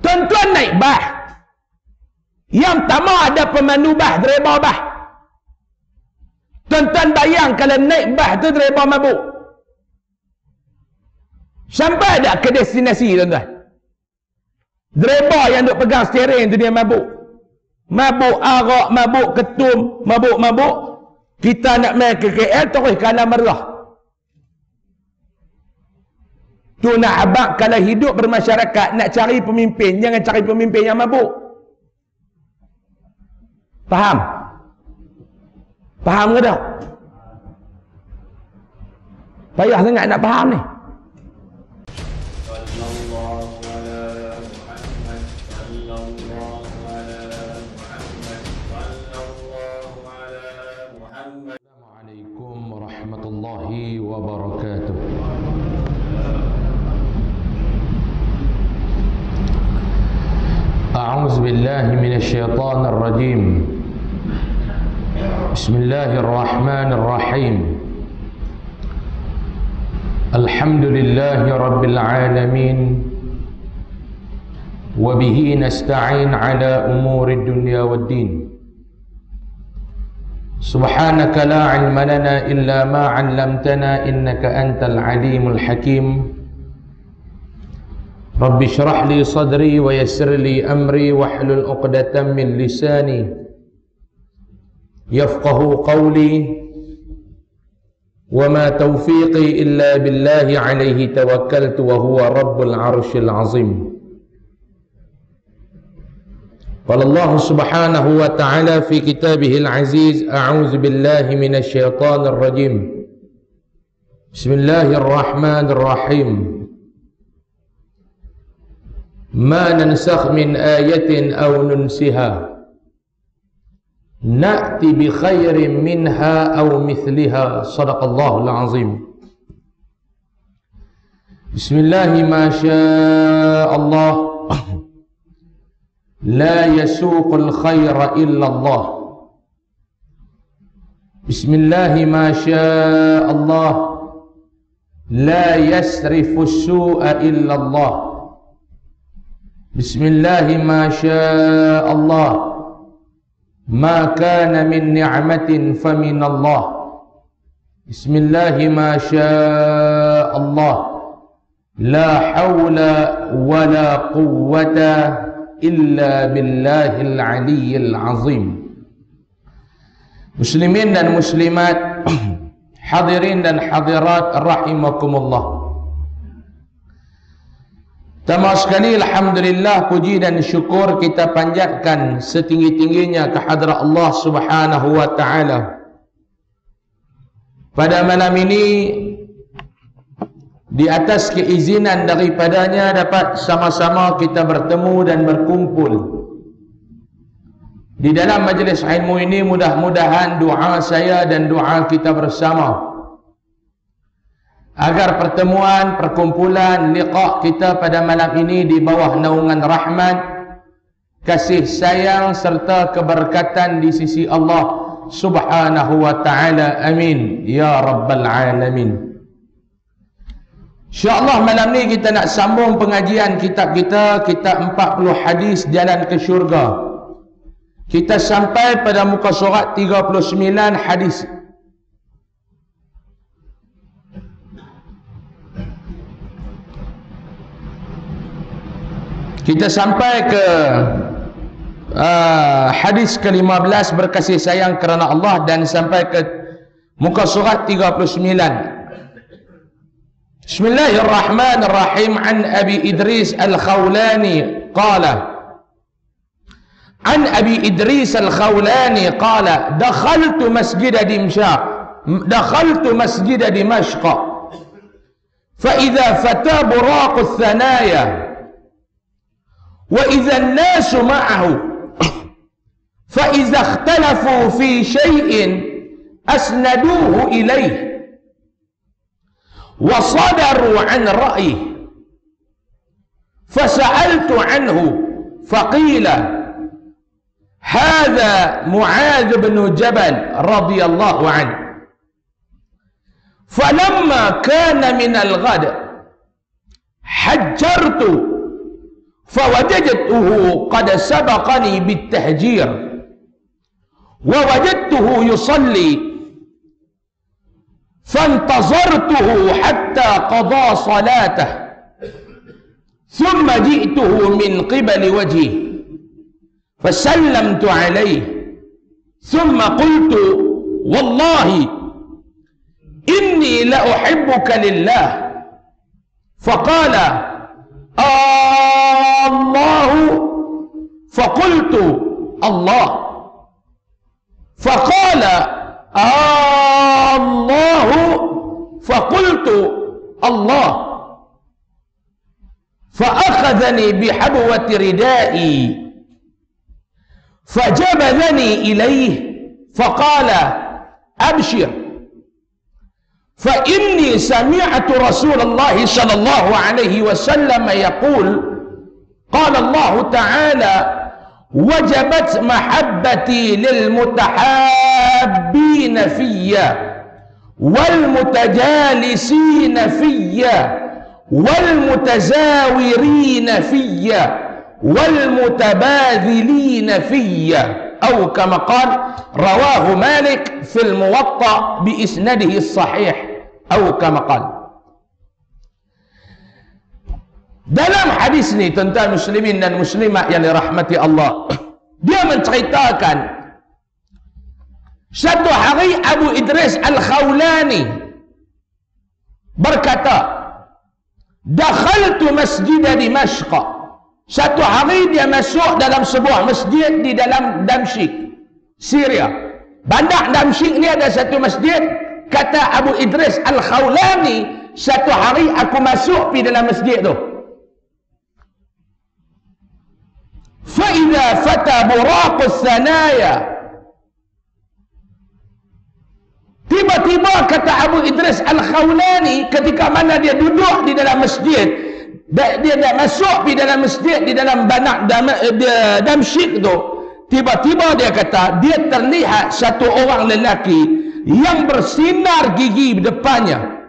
Tuan-tuan naik bah. Yang pertama ada pemandu bah, driver bah. Tuan-tuan bayang kalau naik bah tu driver mabuk. Sampai ada ke destinasi tuan-tuan. Driver yang duk pegang steering tu dia mabuk. Mabuk arak, mabuk ketum, mabuk-mabuk. Kita nak main ke KL terus kanan merah. Tu nak abang kalau hidup bermasyarakat nak cari pemimpin, jangan cari pemimpin yang mabuk. Faham? Faham ke tak? Payah sangat nak faham ni. Assalamualaikum warahmatullahi wabarakatuh. A'udzu billahi minasyaitonir rajim. Bismillahirrahmanirrahim. Alhamdulillahi rabbil alamin. Wa bihi nasta'in ala umuri dunya waddin. Subhanaka la ilma lana illa ma 'allamtana innaka antal alimul hakim. Rabbi shrah li sadri wa yassir li amri wahlul 'uqdatam min lisani yafqahu qawli wa ma tawfiqi illa billahi alayhi tawakkaltu wa huwa rabbul 'arsyil 'azim. Qala Allah subhanahu wa ta'ala fi kitabihil aziz, a'udzu billahi minasy syaithanir rajim. Bismillahirrahmanirrahim. Ma nansakh min ayatin aw nunsiha na'ti bi khairin minha aw mithliha. Shadaqallahul azim. Bismillahi ma syaa Allah. La yasuqul khaira illa Allah. Bismillahi ma syaa Allah. La yasrifus su'a illa Allah. Bismillahi ma syaa Allah. Ma kana min ni'matin famin Allah. Bismillahi ma syaa Allah. La hawla wa la quwwata illa billahil aliyyil azim. Muslimin dan muslimat, hadirin dan hadirat rahimakumullah. Pertama sekali, alhamdulillah, puji dan syukur kita panjatkan setinggi-tingginya kehadrat Allah Subhanahu wa taala. Pada malam ini, di atas keizinan daripadanya dapat sama-sama kita bertemu dan berkumpul di dalam majlis ilmu ini. Mudah-mudahan doa saya dan doa kita bersama agar pertemuan, perkumpulan, liqa kita pada malam ini di bawah naungan rahmat, kasih sayang serta keberkatan di sisi Allah Subhanahu wa ta'ala. Amin ya rabbal alamin. InsyaAllah malam ni kita nak sambung pengajian kitab kita, kitab 40 hadis jalan ke syurga. Kita sampai pada muka surat 39 hadis. Kita sampai ke hadis ke-15, berkasih sayang kerana Allah, dan sampai ke muka surat 39. Bismillahirrahmanirrahim. An Abi Idris Al-Khawlani qala, An Abi Idris Al-Khawlani qala, dakhaltu masjid Dimashq fa idza fata buraq ath-thanaya وإذا الناس معه فإذا اختلفوا في شيء أسندوه إليه وصدروا عن رأيه فسألت عنه فقيل هذا معاذ بن جبل رضي الله عنه. فلما كان من الغد حجرت fawajadtuhu qad sabaqani bitahjir wa wajadtuhu yusalli fantazartuhu hatta qada salatah thumma ji'tuhu min qibali wajhi fasallamtu alayhi thumma qultu wallahi inni la uhibbuka lillah faqala Allahu faqultu Allah faqala Allahu faqultu Allah fa'akhadhani bihabwati ridai fajabadhani ilayhi faqala abshir fa inni sami'tu Rasulullah sallallahu alaihi wasallam yaqul qala Allah ta'ala wajabat mahabbati lil mutahabbina fiyya wal mutajalisina fiyya wal mutazawirina fiyya wal mutabadhilina fiyya atau kama qala rawahu Malik fil Muwatta bi isnadihi sahih atau kama qala. Dalam hadis ni tuan-tuan muslimin dan muslimat yang dirahmati Allah, dia menceritakan satu hari Abu Idris Al-Khawlani berkata, dakhaltu masjid Dimashq. Satu hari dia masuk dalam sebuah masjid di dalam Damsyik, Syria. Bandar Damsyik ni ada satu masjid. Kata Abu Idris Al-Khawlani, satu hari aku masuk di dalam masjid tu. فَإِذَا فَتَى بُرَاقُ الثَّنَايَا. Tiba-tiba kata Abu Idris Al-Khawlani, ketika mana dia duduk di dalam masjid, dia dah masuk di dalam masjid di dalam Bandar Damsyik tu, tiba-tiba dia kata dia terlihat satu orang lelaki yang bersinar gigi di depannya.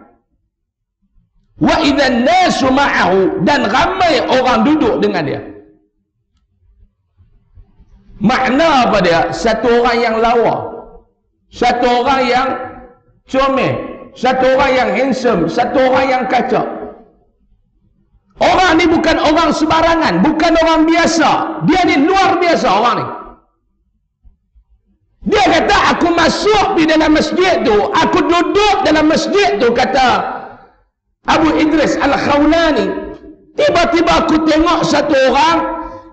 Wa idzan nasu ma'ahu, dan ramai orang duduk dengan dia. Makna apa dia? Satu orang yang lawa, satu orang yang comel, satu orang yang handsome, satu orang yang kacak. Orang ni bukan orang sembarangan, bukan orang biasa. Dia ni luar biasa orang ni. Dia kata aku masuk di dalam masjid tu, aku duduk dalam masjid tu, kata Abu Idris Al-Khawlani. Tiba-tiba aku tengok satu orang,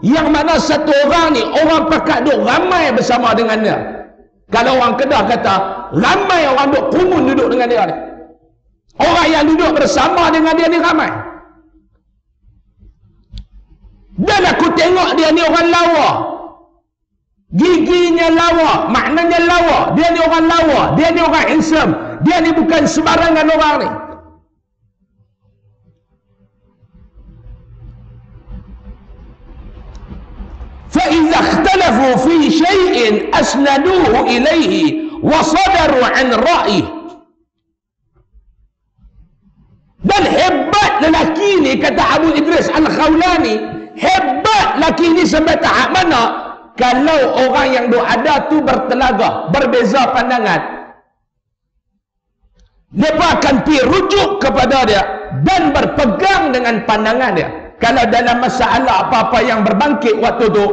yang mana satu orang ni orang pakat duduk ramai bersama dengan dia. Kalau orang Kedah kata ramai orang duduk kumun duduk dengan dia ni. Orang yang duduk bersama dengan dia ni ramai. Dan aku tengok dia ni orang lawa, giginya lawa, maknanya lawa. Dia ni orang lawa, dia ni orang handsome, dia ni bukan sembarangan orang ni. فَإِذَا اخْتَلَفُوا فِي شَيْءٍ أَسْنَدُوهُ إِلَيْهِ وَصَدَرُوا عَنْ رَأْيِهِ. Dan hebat lelaki ni, kata Abu Idris Al-Khawlani, hebat lelaki ni sampai tahap mana kalau orang yang ada tu bertelaga, berbeza pandangan, mereka akan pergi rujuk kepada dia dan berpegang dengan pandangan dia. Kalau dalam masalah apa-apa yang berbangkit waktu tu,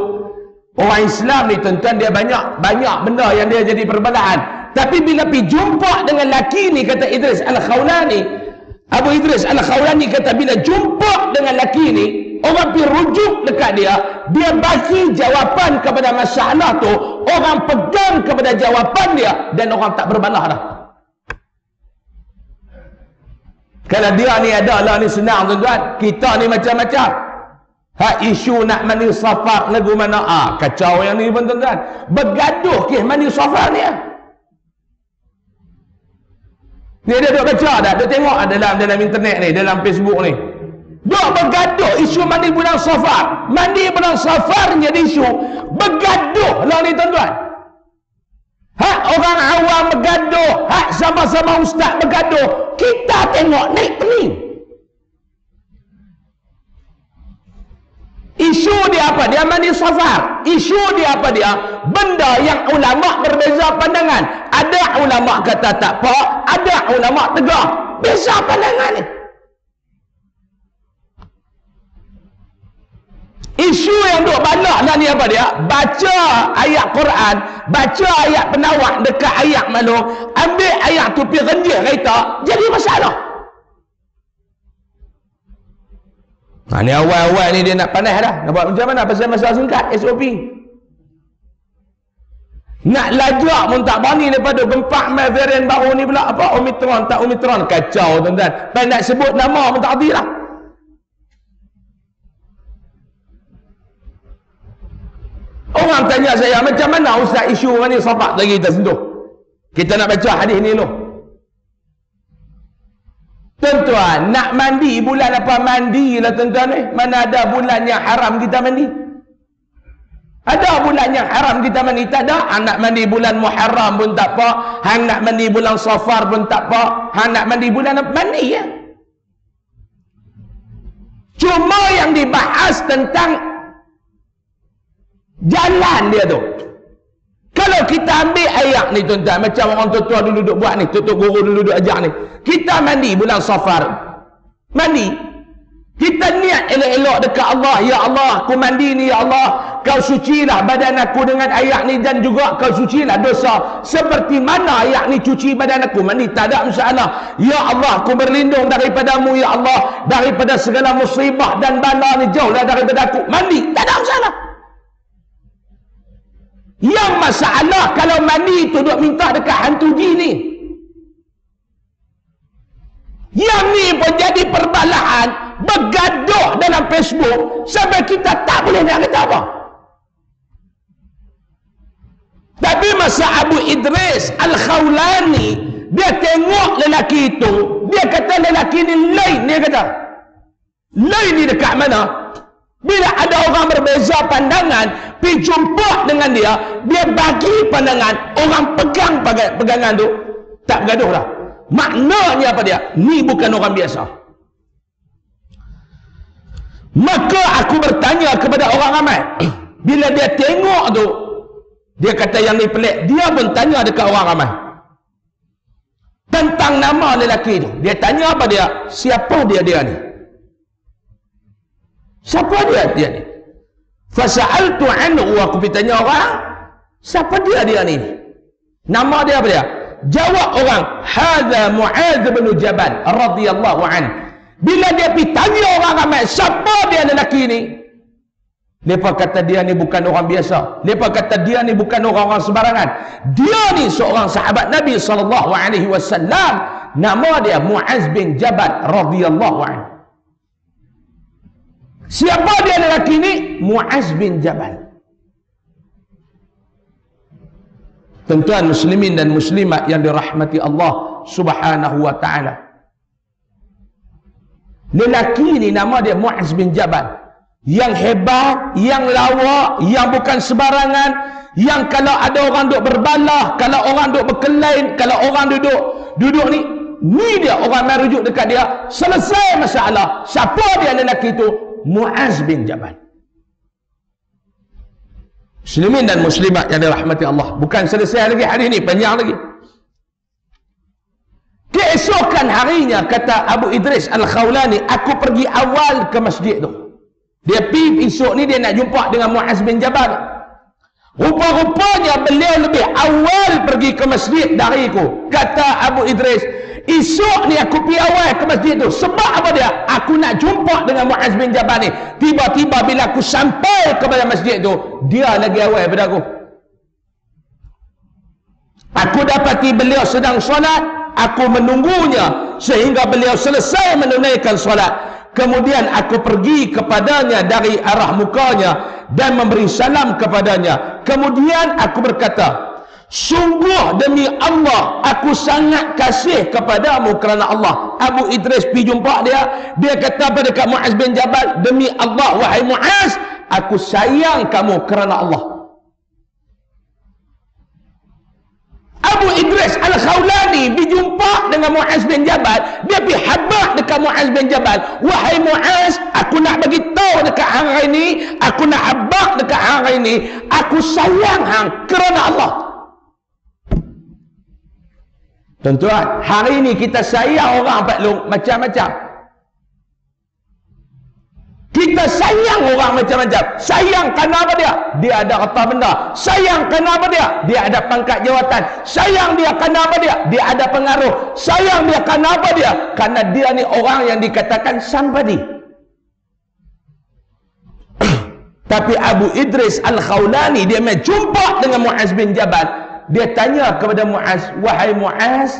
orang Islam ni tuan-tuan, dia banyak benda yang dia jadi perbezaan. Tapi bila pergi jumpa dengan lelaki ni, kata Idris Al-Khawlani, Abu Idris Al-Khawlani kata bila jumpa dengan lelaki ni, orang pergi rujuk dekat dia, dia bagi jawapan kepada masalah tu, orang pegang kepada jawapan dia, dan orang tak berbalah dah. Kalau dia ni adalah ni senang tuan-tuan, kita ni macam-macam. Isu nak mandi safar lagu mana? Kacau yang ni pun tuan-tuan. Bergaduh ke mandi safar ni. Ni dia duk baca dah, duk tengok dalam internet ni, dalam Facebook ni. Duk bergaduh isu mandi bulan safar. Mandi bulan safar jadi isu. Bergaduh lah ni tuan-tuan. Orang awam bergaduh, sama-sama ustaz bergaduh. Kita tengok naik pening. dia apa? Dia mandi safar. Isu dia apa dia? Benda yang ulama berbeza pandangan. Ada ulama kata tak apa, ada ulama tegar. Beza pandangan ni. Isu yang duk balak lah ni apa dia? Baca ayat Quran, baca ayat penawak dekat ayat malu, ambil ayat tu pergi rendah kereta, jadi masalah. Ha, ni awal-awal ni dia nak panas dah. Nak buat macam mana? Pasal masa singkat, SOP. Nak lajak pun tak berani daripada gempak mai varian baru ni pula. Apa? Omicron, tak Omicron. Kacau tuan-tuan. Pai nak sebut nama pun tak erti lah. Orang tanya saya, macam mana ustaz isu orang ni sahabat lagi kita sentuh? Kita nak baca hadis ni dulu. Tuan-tuan, nak mandi bulan apa? Mandilah tuan-tuan ni. Mana ada bulan yang haram kita mandi? Ada bulan yang haram kita mandi? Tak ada. Hang nak mandi bulan Muharram pun tak apa. Hang nak mandi bulan Safar pun tak apa. Hang nak mandi bulan apa? Mandi ya. Cuma yang dibahas tentang jalan dia tu. Kalau kita ambil ayat ni tuan-tuan, macam orang tua-tua dulu duduk buat ni, tutup guru dulu duduk ajar ni. Kita mandi bulan Safar. Mandi. Kita niat elok-elok dekat Allah. Ya Allah, aku mandi ni ya Allah. Kau sucilah badan aku dengan ayat ni dan juga kau sucilah dosa. Seperti mana ayat ni cuci badan aku. Mandi tak ada masalah. Ya Allah, aku berlindung daripadamu ya Allah. Daripada segala musibah dan bala ni jauhlah daripada aku. Mandi. Tak ada masalah. Yang masalah kalau mandi tu duk minta dekat hantu jin ni. Yang ni pun jadi perbalahan, bergaduh dalam Facebook sampai kita tak boleh nak kata apa. Tapi masa Abu Idris Al-Khawlani, dia tengok lelaki itu, dia kata lelaki ni lain, dia kata. Lain ni dekat mana? Bila ada orang berbeza pandangan, pergi jumpa dengan dia, dia bagi pandangan, orang pegang pegangan tu, tak bergaduh dah. Maknanya apa dia? Ni bukan orang biasa. Maka aku bertanya kepada orang ramai. Bila dia tengok tu, dia kata yang ni pelik. Dia pun tanya dekat orang ramai tentang nama lelaki tu. Dia tanya apa dia? Siapa dia ni? Siapa dia ni? Fasa'altu anhu, aku pergi tanya orang, siapa dia ni? Nama dia apa dia? Jawab orang, hadza Mu'adz bin Jabal radhiyallahu an. Bila dia pergi tanya orang ramai, siapa dia lelaki ni? Mereka kata dia ni bukan orang biasa. Mereka kata dia ni bukan orang-orang sembarangan. Dia ni seorang sahabat Nabi SAW. Nama dia Mu'adz bin Jabal radhiyallahu an. Siapa dia lelaki ni? Mu'adz bin Jabal. Tuan-tuan muslimin dan muslimat yang dirahmati Allah Subhanahu wa taala. Lelaki ni nama dia Mu'adz bin Jabal. Yang hebat, yang lawa, yang bukan sebarangan, yang kalau ada orang duk berbalah, kalau orang duk berkelain, kalau orang duduk ni dia orang mai rujuk dekat dia, selesai masalah. Siapa dia lelaki itu? Mu'adz bin Jabal. Muslimin dan muslimat yang dirahmati Allah, bukan selesai lagi hari ini, panjang lagi. Keesokan harinya, kata Abu Idris Al-Khawlani, aku pergi awal ke masjid tu. Dia pergi esok ni, dia nak jumpa dengan Mu'adz bin Jabal. Rupa-rupanya beliau lebih awal pergi ke masjid dariku. Kata Abu Idris, esok ni aku pergi awal ke masjid tu. Sebab apa dia? Aku nak jumpa dengan Mu'adz bin Jabal ni. Tiba-tiba bila aku sampai kepada masjid tu, dia lagi awal daripada aku. Aku dapati beliau sedang solat. Aku menunggunya sehingga beliau selesai menunaikan solat. Kemudian aku pergi kepadanya dari arah mukanya dan memberi salam kepadanya. Kemudian aku berkata, sungguh demi Allah, aku sangat kasih kepadamu kerana Allah. Abu Idris pergi jumpa dia. Dia kata pada dekat Mu'adz bin Jabal, demi Allah, wahai Mu'adz, aku sayang kamu kerana Allah. Abu Abu Idris Al-Khawlani dijumpa dengan Muaz bin Jabal, dia pergi habaq dekat Muaz bin Jabal, wahai Muaz, aku nak bagi tahu dekat hang hari ni, aku nak habaq dekat hang hari ni, aku sayang hang kerana Allah. Tuan-tuan, hari ni kita sayang orang Pak Long macam-macam. Kita sayang orang macam-macam. Sayang kerana apa dia? Dia ada harta benda. Sayang kerana apa dia? Dia ada pangkat jawatan. Sayang dia kerana apa dia? Dia ada pengaruh. Sayang dia kerana apa dia? Kerana dia ni orang yang dikatakan somebody. Tapi Abu Idris Al-Khawlani, dia main jumpa dengan Muaz bin Jabal. Dia tanya kepada Muaz, wahai Muaz,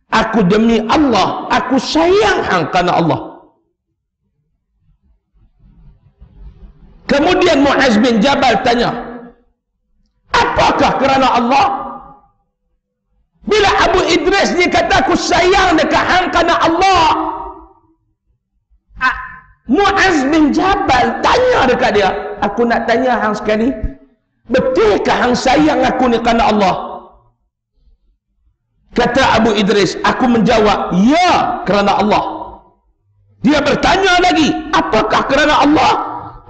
aku demi Allah, aku sayang hang kerana Allah. Kemudian Muaz bin Jabal tanya, apakah kerana Allah? Bila Abu Idris dia kata aku sayang dekat hang kerana Allah, Muaz bin Jabal tanya dekat dia, aku nak tanya hang sekali, betulkah hang sayang aku ni kerana Allah? Kata Abu Idris, aku menjawab, ya, kerana Allah. Dia bertanya lagi, apakah kerana Allah?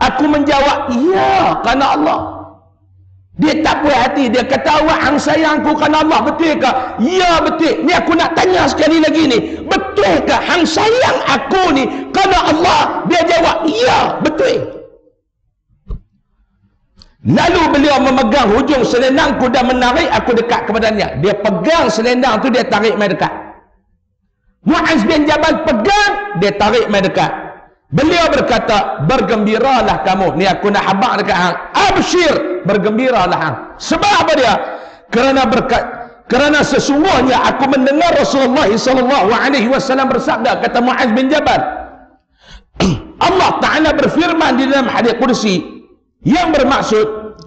Aku menjawab, ya, kerana Allah. Dia tak puas hati, dia kata, awak hang sayang aku kerana Allah, betulkah? Ya, betul. Ni aku nak tanya sekali lagi ni, betulkah hang sayang aku ni kerana Allah? Dia jawab, ya, betul. Lalu beliau memegang hujung selendangku dan menarik aku dekat kepadanya. Dia pegang selendang tu, dia tarik mai dekat. Muaz bin Jabal pegang, dia tarik mai dekat. Beliau berkata, bergembiralah kamu. Ni aku nak habaq dekat hang. Absyir, bergembiralah hang. Sebab apa dia? Kerana sesungguhnya aku mendengar Rasulullah SAW bersabda, kata Muaz bin Jabal, Allah Ta'ala berfirman di dalam hadis kursi yang bermaksud,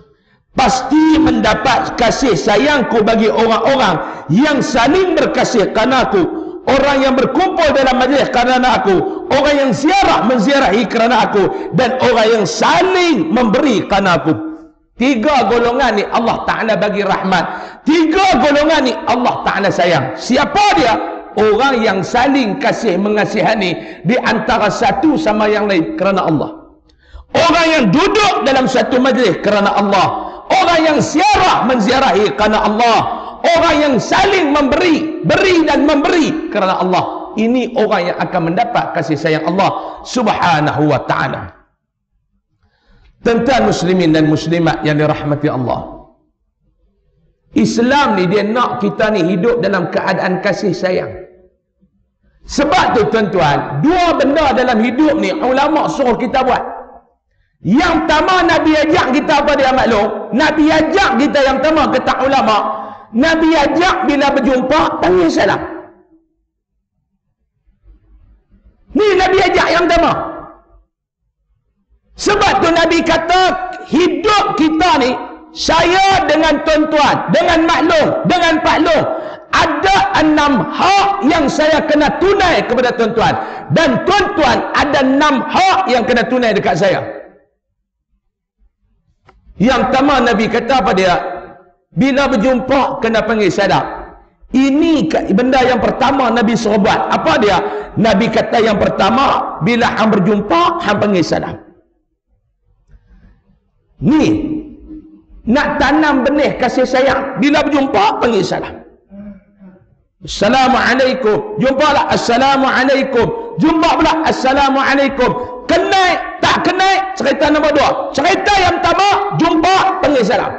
pasti mendapat kasih sayangku bagi orang-orang yang saling berkasih kerana aku, orang yang berkumpul dalam majlis kerana aku, orang yang ziarah menziarahi kerana aku, dan orang yang saling memberi kerana aku. Tiga golongan ni Allah Ta'ala bagi rahmat. Tiga golongan ni Allah Ta'ala sayang. Siapa dia? Orang yang saling kasih mengasihani di antara satu sama yang lain kerana Allah. Orang yang duduk dalam satu majlis kerana Allah. Orang yang ziarah menziarahi kerana Allah. Orang yang saling memberi, beri dan memberi kerana Allah. Ini orang yang akan mendapat kasih sayang Allah Subhanahu wa ta'ala. Tuan-tuan muslimin dan muslimat yang dirahmati Allah, Islam ni dia nak kita ni hidup dalam keadaan kasih sayang. Sebab tu tuan-tuan, dua benda dalam hidup ni ulama suruh kita buat. Yang pertama, Nabi ajak kita apa dia maklum? Nabi ajak kita yang pertama, kata ulama, Nabi ajak bila berjumpa panggil salam. Ni Nabi ajak yang pertama. Sebab tu Nabi kata, hidup kita ni, saya dengan tuan-tuan, dengan maklum, dengan Pak Long, ada 6 hak yang saya kena tunai kepada tuan-tuan, dan tuan-tuan ada 6 hak yang kena tunai dekat saya. Yang pertama Nabi kata apa dia? Bila berjumpa kena panggil salam. Ini benda yang pertama Nabi suruh buat. Apa dia? Nabi kata yang pertama, bila hang berjumpa hang panggil salam. Ni nak tanam benih kasih sayang. Bila berjumpa panggil salam. Assalamualaikum. Jumpalah Assalamualaikum. Jumpa pula Assalamualaikum. Kenal tak kenal, cerita nombor 2. Cerita yang pertama, jumpa panggil salam.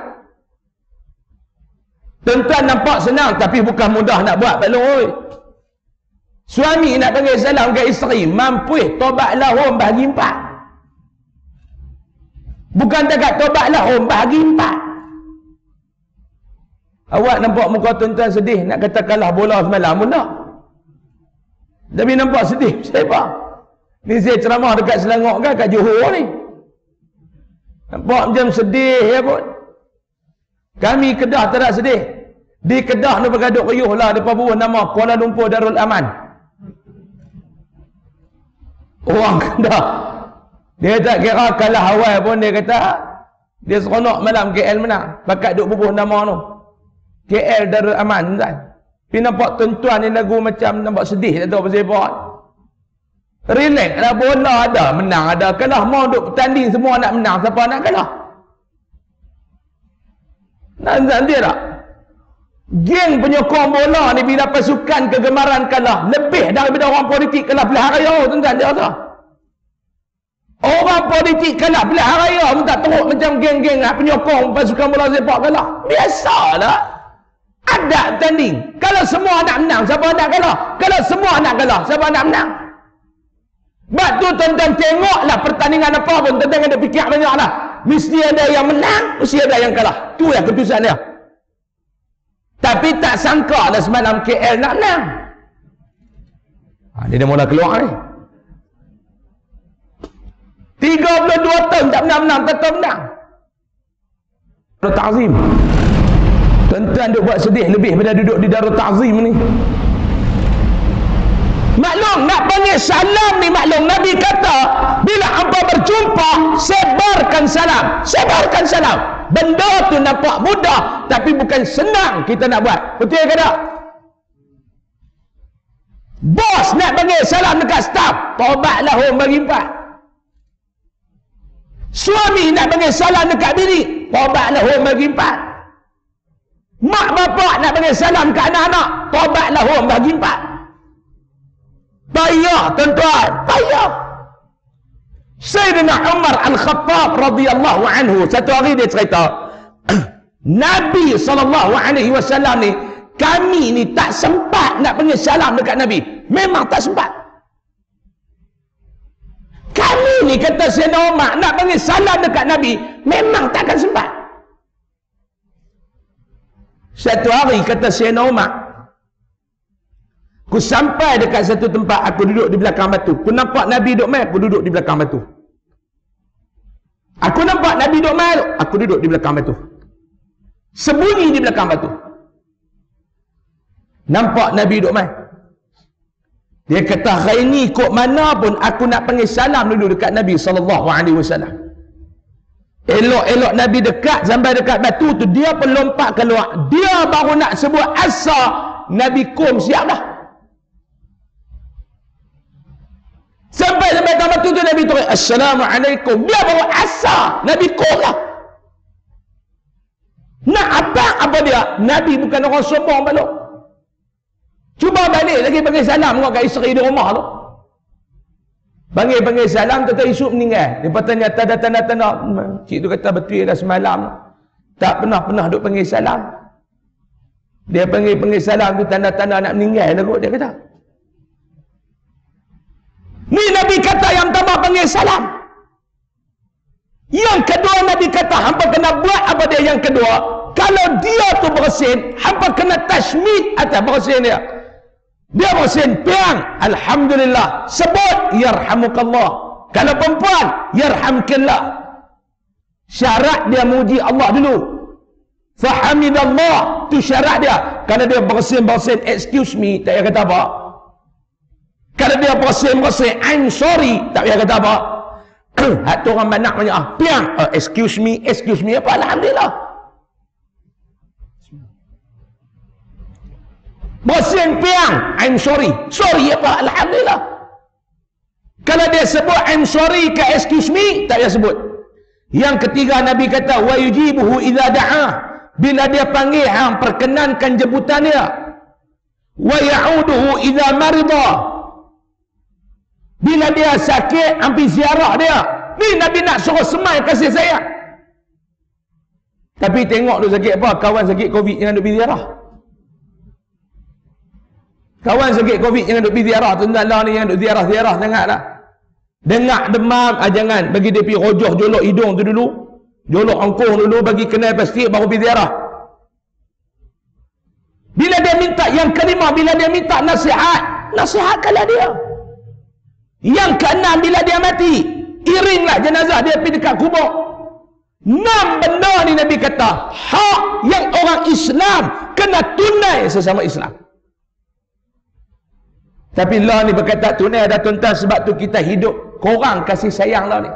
Tuan-tuan nampak senang, tapi bukan mudah nak buat Pak Long. Oi, suami nak panggil salam ke isteri, mampu tobat lahum bahagi 4. Bukan dekat tobat lahum bahagi 4. Awak nampak muka tuan-tuan sedih, nak kata kalah bola semalam pun tak. Tapi nampak sedih, siapa? Ni saya ceramah dekat Selangor kan, kat Johor ni. Nampak macam sedih ya pun. Kami Kedah tak ada sedih. Di Kedah ni bergaduh riuh lah depan buah nama Kuala Lumpur Darul Aman. Orang Kedah, dia tak kira kalah awal pun, dia kata dia seronok malam KL menang, pakat duk bubuh nama tu. KL Darul Aman kan. Pergi nampak tuan-tuan ni lagu macam nampak sedih, tak tahu pasal apa. Relax lah, bola ada, menang ada, kalah. Mau duk bertanding semua nak menang, siapa nak kalah? Nanti tak? Geng penyokong bola ni bila pasukan kegemaran kalah, lebih daripada orang politik kalah pilihan raya, tuan-tuan, dia kata. Orang politik kalah pilihan raya minta teruk macam geng-geng penyokong pasukan bola sepak kalah. Biasalah. Ada tanding. Kalau semua nak menang, siapa nak kalah? Kalau semua nak kalah, siapa nak menang? Sebab tu tuan-tuan tengoklah pertandingan apa pun, tuan-tuan ada fikir banyak lah. Mesti ada yang menang, mesti ada yang kalah. Tu yang keputusan dia. Tapi tak sangka dah semalam KL nak menang. Dia dah mula keluar ni. 32 tahun tak menang-menang, tetap menang. Darul Ta'zim. Tuan-tuan duk buat sedih lebih pada duduk di Darul Ta'zim ni. Maklum, nak panggil salam ni maklum. Nabi kata, bila hampa berjumpa, sebarkan salam. Sebarkan salam. Benda tu nampak mudah, tapi bukan senang kita nak buat. Betul ke tak? Bos nak panggil salam dekat staf, tobatlah orang bagi 4. Suami nak panggil salam dekat bini, tobatlah orang bagi 4. Mak bapak nak panggil salam ke anak-anak, tobatlah orang bagi 4. Payah tuan-tuan, payah. Sayyidina Umar Al-Khattab radhiyallahu anhu, satu hari dia cerita, Nabi SAW ni, kami ni tak sempat nak panggil salam dekat Nabi. Memang tak sempat. Kami ni, kata Sayyidina Umar, nak panggil salam dekat Nabi, memang takkan sempat. Satu hari, kata Sayyidina Umar, aku sampai dekat satu tempat, aku duduk di belakang batu. Aku nampak Nabi duduk main, aku duduk di belakang batu. Aku nampak Nabi duduk main, aku duduk di belakang batu. Sembunyi di belakang batu. Nampak Nabi duduk main. Dia kata, hari ni kok mana pun aku nak panggil salam dulu dekat Nabi SAW. Elok-elok Nabi dekat, sampai dekat batu tu, dia pun lompat keluar. Dia baru nak sebut asal, Nabi kum siap dah. Sampai dekat batu tu, Nabi turun, Assalamualaikum. Dia baru asal, Nabi kum lah. Nak apa dia? Nabi bukan orang sombong balok. Cuba balik lagi panggil salam kat isteri di rumah tu. Panggil salam, tuan-tuan esok meninggal. Dia tanya tanda-tanda. Cik tu kata betul dah semalam tak pernah duk panggil salam. Dia panggil salam tu tanda-tanda nak meninggal lah kot, dia kata. Ni Nabi kata yang tambah panggil salam. Yang kedua Nabi kata, hampa kena buat apa dia yang kedua. Kalau dia tu bersin, hampa kena tashmid atas bersin dia. Dia bersin piang, alhamdulillah. Sebut yarhamukallah. Kalau perempuan, yarhamkallah. Syarat dia muji Allah dulu. Fahamidallah, tu syarat dia. Kalau dia bersin, excuse me, tak payah kata apa. Kalau dia bersin, I'm sorry, tak payah kata apa. Hak tu orang banyak piang, excuse me apa, alhamdulillah. Bersin piang, I'm sorry. Sorry apa? Alhamdulillah. Kalau dia sebut I'm sorry ke excuse me, tak payah sebut. Yang ketiga Nabi kata, wa yujibuhu idza da'ah. Bila dia panggil, hang perkenankan jemputan dia. Wa ya'uduhu idza marida. Bila dia sakit, ambil ziarah dia. Ni Nabi nak suruh semai kasih sayang. Tapi tengok tu sakit apa? Kawan sakit COVID jangan duk pergi ziarah. Kawan sakit COVID jangan duk pergi ziarah. Tuan-tuan lah ni jangan duk ziarah sangat lah. Dengar demam, jangan. Bagi dia pergi rojoh jolok hidung tu dulu. Jolok angkung dulu, bagi kenal plastik baru pergi ziarah. Bila dia minta, yang kelima, bila dia minta nasihat, nasihatkanlah dia. Yang keenam, bila dia mati, iringlah jenazah dia pergi dekat kubur. 6 benda ni Nabi kata, hak yang orang Islam kena tunai sesama Islam. Tapi lah ni berkata tunai dah tuan-tuan, sebab tu kita hidup korang kasih sayang lah ni.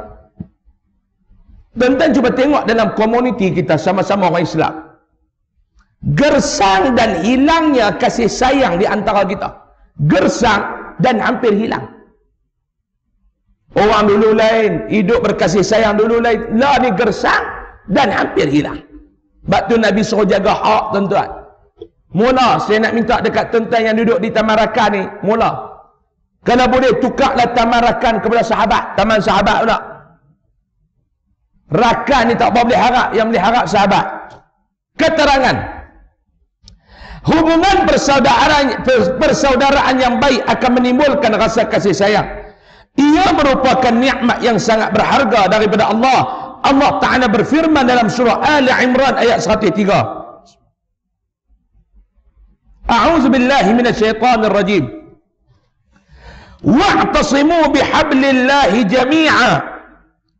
Tuan-tuan cuba tengok dalam komuniti kita sama-sama orang Islam. Gersang dan hilangnya kasih sayang di antara kita. Gersang dan hampir hilang. Orang dulu lain, hidup berkasih sayang dulu lain. Lah ni gersang dan hampir hilang. Sebab tu Nabi suruh jaga hak, tuan-tuan. Mula saya nak minta dekat tuan-tuan yang duduk di Taman Rakan ni, mula. Kalau boleh tukarlah Taman Rakan kepada sahabat, Taman Sahabat pula. Rakan ni tak boleh harap, yang boleh harap sahabat. Keterangan. Hubungan persaudaraan yang baik akan menimbulkan rasa kasih sayang. Ia merupakan nikmat yang sangat berharga daripada Allah. Allah Ta'ala berfirman dalam surah Ali Imran ayat 103. A'udzu billahi minasyaitonir rajim. Wa'tasimu bihablillahi jami'a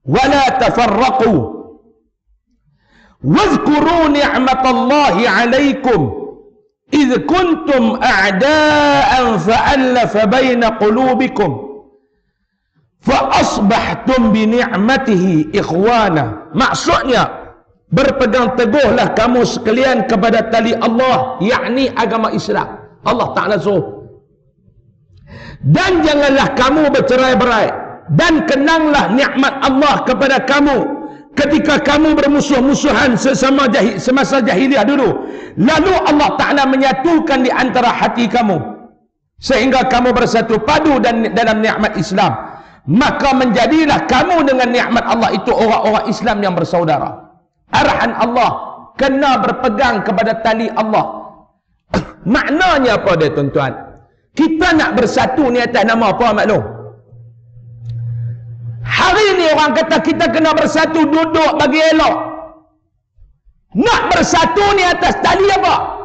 wa la tafarraqu. Wadhkuru ni'matallahi 'alaikum idh kuntum a'da'an fa'alafa baina qulubikum فَأَصْبَحْتُمْ بِنِعْمَتِهِ إِخْوَانًا. Maksudnya, berpegang teguhlah kamu sekalian kepada tali Allah, yakni agama Islam. Allah Ta'ala suruh. Dan janganlah kamu bercerai-berai, dan kenanglah nikmat Allah kepada kamu ketika kamu bermusuh-musuhan semasa jahiliah dulu. Lalu Allah Ta'ala menyatukan di antara hati kamu sehingga kamu bersatu padu dalam nikmat Islam. Maka menjadilah kamu dengan nikmat Allah itu orang-orang Islam yang bersaudara. Arahan Allah, kena berpegang kepada tali Allah. Maknanya apa dia, tuan-tuan? Kita nak bersatu ni atas nama apa, maklum? Hari ni orang kata kita kena bersatu, duduk bagi elok. Nak bersatu ni atas tali apa?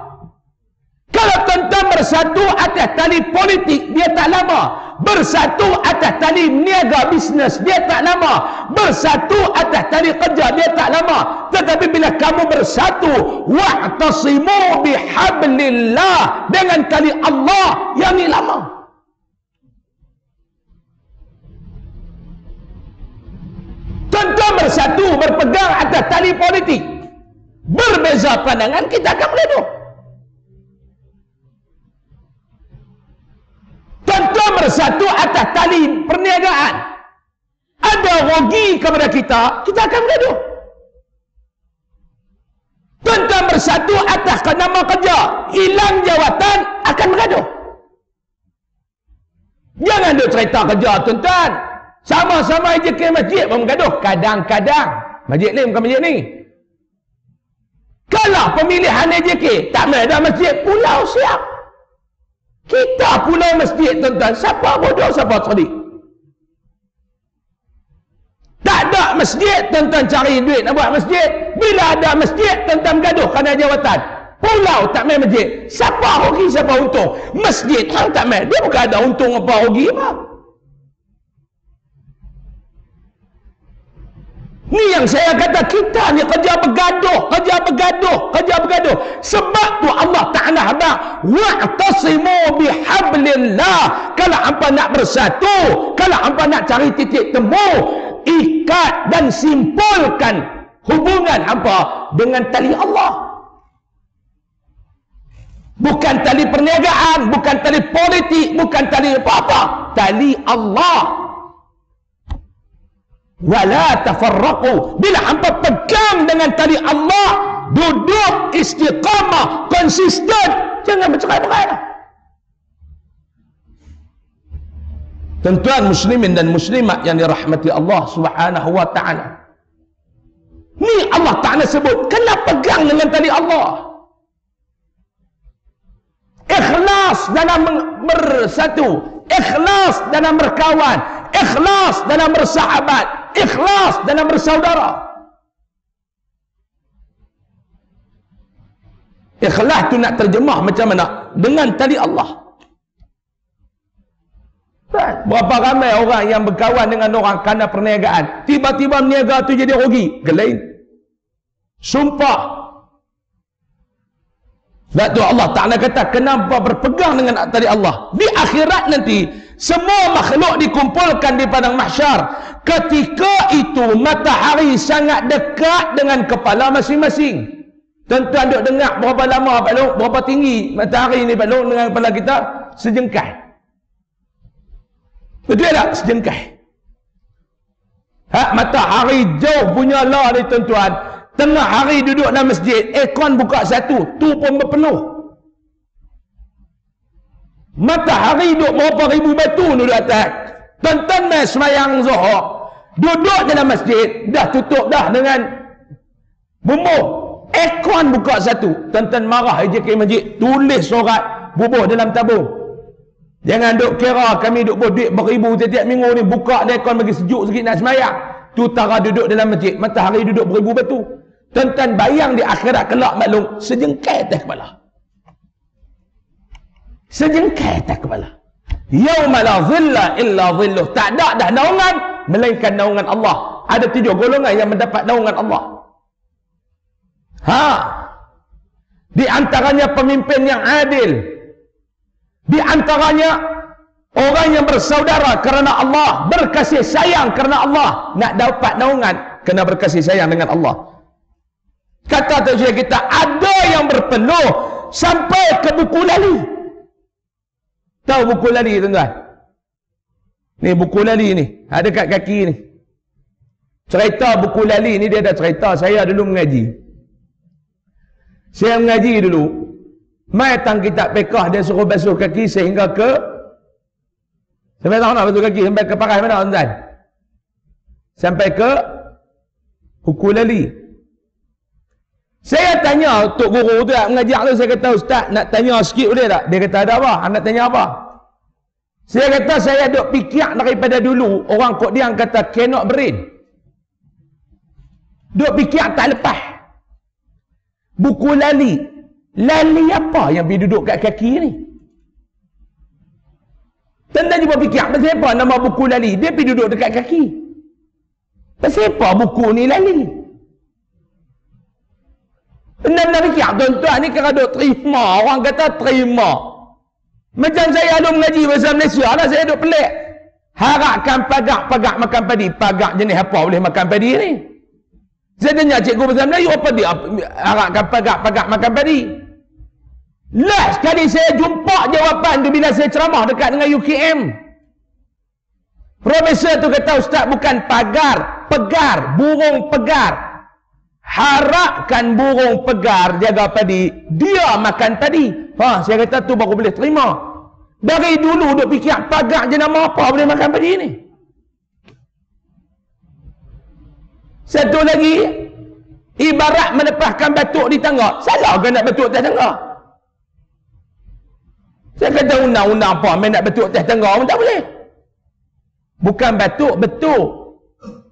Kalau tuan-tuan bersatu atas tali politik, dia tak lama. Bersatu atas tali niaga bisnes, dia tak lama. Bersatu atas tali kerja, dia tak lama. Tetapi bila kamu bersatu, wa'tasimu bihablillah, dengan tali Allah, yang ni lama. Tuan-tuan bersatu, berpegang atas tali politik, berbeza pandangan, kita akan meledup. Tuan-tuan bersatu atas tali perniagaan, ada rugi kepada kita, kita akan bergaduh. Tuan-tuan bersatu atas nama kerja, hilang jawatan, akan bergaduh. Jangan ada cerita kerja, tuan-tuan. Sama-sama IJK masjid pun bergaduh. Kadang-kadang masjid ni bukan masjid ni. Kalau pemilihan IJK tak ada masjid, pulau siap. Kita pulau masjid, tuan-tuan. Siapa bodoh, siapa cerdik? Tak ada masjid, tuan-tuan cari duit nak buat masjid. Bila ada masjid, tuan-tuan bergaduh kerana jawatan. Pulau tak main masjid. Siapa rugi, siapa untung? Masjid orang tak main. Dia bukan ada untung apa rugi apa. Ni yang saya kata, kita ni kerja bergaduh, kerja bergaduh. Sebab tu Allah Ta'ala habaq, wa'tasimu bihablillah. Kalau hampa nak bersatu, kalau hampa nak cari titik temu, ikat dan simpulkan hubungan hampa dengan tali Allah. Bukan tali perniagaan, bukan tali politik, bukan tali apa-apa. Tali Allah. Wala tafarraqu. Bila hampa pegang dengan tali Allah, duduk istiqamah, konsisten, jangan bercerai-berai. Tuan-tuan muslimin dan muslimat yang dirahmati Allah Subhanahu wa taala. Ni Allah Taala sebut, kena pegang dengan tali Allah. Ikhlas dalam bersatu, ikhlas dalam berkawan, ikhlas dalam bersahabat, ikhlas dalam bersaudara. Ikhlas tu nak terjemah macam mana? Dengan tali Allah. Berapa ramai orang yang berkawan dengan orang kerana perniagaan, tiba-tiba berniaga tu jadi rugi, gelain. Sumpah. Sebab tu Allah Ta'ala kata, kenapa berpegang dengan tali Allah? Di akhirat nanti, semua makhluk dikumpulkan di padang mahsyar. Ketika itu matahari sangat dekat dengan kepala masing-masing. Tuan-tuan duk dengar berapa lama Pak Long, berapa tinggi matahari ni Pak Long dengan kepala kita? Sejengkai. Betul tak? Sejengkai. Matahari jauh punya lah ni tuan-tuan. Tengah hari duduk dalam masjid, aircon buka satu, tu pun berpenuh. Matahari duduk berapa ribu batu duduk atas. Tuan-tuan main semayang Zuhur, duduk dalam masjid, dah tutup dah dengan bumbung. Aircon buka satu. Tuan-tuan marah IJK masjid, tulis surat bubuh dalam tabung. Jangan duk kira kami duk duit beribu setiap minggu ni, buka aircon bagi sejuk sikit nak semayang. Tu tara duduk dalam masjid, matahari duduk beribu batu. Tuan-tuan bayang di akhirat kelak maklum, sejengkai atas kepala. Sejengkai atas kepala. Yauma la zilla illa zilluh. Tak ada dah naungan melainkan naungan Allah. Ada 7 golongan yang mendapat naungan Allah. Di antaranya pemimpin yang adil. Di antaranya orang yang bersaudara kerana Allah, berkasih sayang kerana Allah. Nak dapat naungan kena berkasih sayang dengan Allah. Kata tuan kita, ada yang berpeluh sampai ke buku lali. Tahu buku lali tuan-tuan? Ni buku lali ni, ada kat kaki ni. Cerita buku lali ni dia ada cerita. Saya dulu mengaji. Saya mengaji dulu. Mai tang kitab fiqh dia suruh basuh kaki sehingga ke sampai tahu nak basuh kaki sampai ke pakai mana tuan-tuan? Sampai ke buku lali. Saya tanya tok guru tu yang mengajar tu, saya kata, "Ustaz, nak tanya sikit boleh tak?" Dia kata, "Ada apa? Nak tanya apa?" Saya kata, saya duk fikir daripada dulu orang kod dia kata cannot brain. Duk fikir tak lepas. Buku lali. Lali apa yang pergi duduk kat kaki ni? Tuan-tuan cuba fikir, pasal apa nama buku lali? Dia pergi duduk dekat kaki. Pasal apa buku ni lali? Tuan-tuan fikir, tuan-tuan ni kena duk terima. Orang kata terima. Macam saya ada mengaji bahasa Malaysia lah, saya duk pelik. Harapkan pagak makan padi. Pagak jenis apa boleh makan padi ni? Saya tanya cikgu bahasa Melayu, apa dia harapkan pagak makan padi? Last sekali saya jumpa jawapan tu bila saya ceramah dekat dengan UKM. Profesor tu kata, "Ustaz, bukan pagar, pegar, burung pegar. Harapkan burung pegar jaga padi, dia makan padi." Saya kata tu baru boleh terima. Dari dulu duk fikir pagar je nama apa boleh makan padi ni. Satu lagi, ibarat melepaskan batuk di tangga. Salah ke nak batuk atas tangga? Saya kata undang-undang apa main nak batuk atas tangga pun tak boleh. Bukan batuk, betul.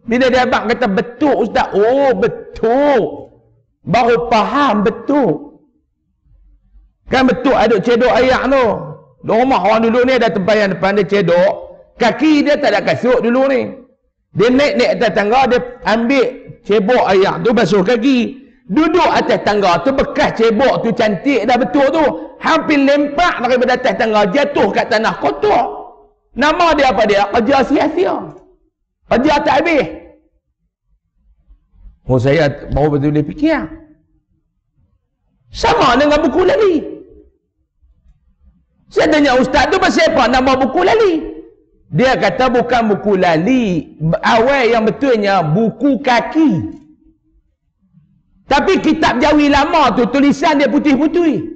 Bila dia abang kata betul ustaz, oh betul. Baru faham betul. Kan betul ada cedok ayak tu. Rumah orang dulu ni ada tempayan depan dia cedok. Kaki dia tak ada kasut dulu ni. Dia naik atas tangga, dia ambil cebok ayak tu basuh kaki. Duduk atas tangga tu, bekas cebok tu cantik dah betul tu. Hampir lempak daripada atas tangga, jatuh kat tanah kotor. Nama dia apa dia? Kerja sia-sia. Kerja tak habis. Oh, saya baru betul dia fikir. Sama dengan buku lali. Saya tanya ustaz tu pasal apa nama buku lali? Dia kata bukan buku lali. Awal yang betulnya buku kaki. Tapi kitab Jawi lama tu tulisan dia putih-putih.